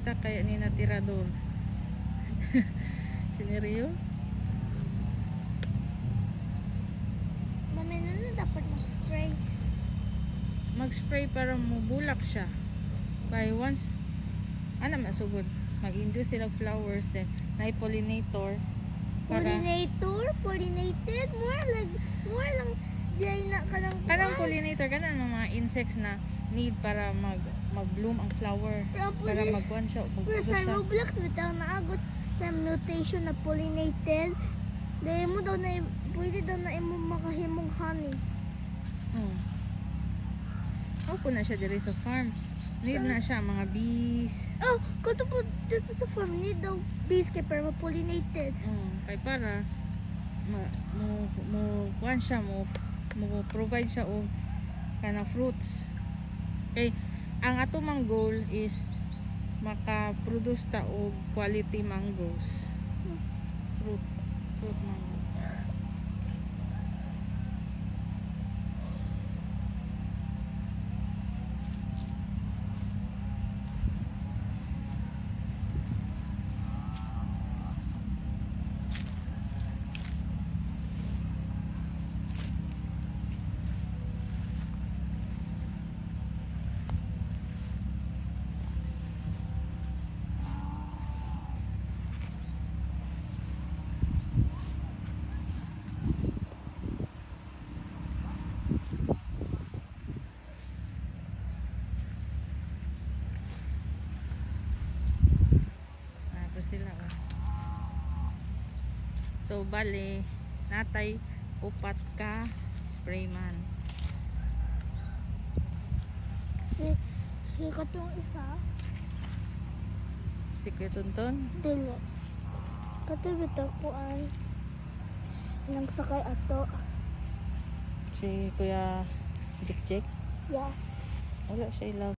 sakay ni natirador. Sineryo? Mami, ano dapat mag-spray? Mag-spray para mubulak siya. Kaya once, ano masugod? Mag-induce sila flowers, then na-pollinator. Pollinated? More lang, diay na kanang Kanang pollinator, kanang mga insects na need para mag-bloom ang flower. Para magkuhan siya, Pero magpugot sa siya. Roblox, bitaw naagot sa mutation na pollinated. Dahil mo daw na, pwede daw na imo makahimong honey. Opo na siya diri sa farm. Need na siya mga bees. Oh, kato po dito sa farm, need daw bees kay para ma-pollinated. Kay para kuhan siya, mo provide siya og kana fruits. Kay ang ato mang goal is maka-produce ta og quality mangoes. Fruit mango. So bale natay upat ka sprayman. Si katong isa, Si Kuya Tonton, dili. Katong bitaw kuan nang sakay ato. si Kuya Jik Jik, Yeah. wala siya ilaw.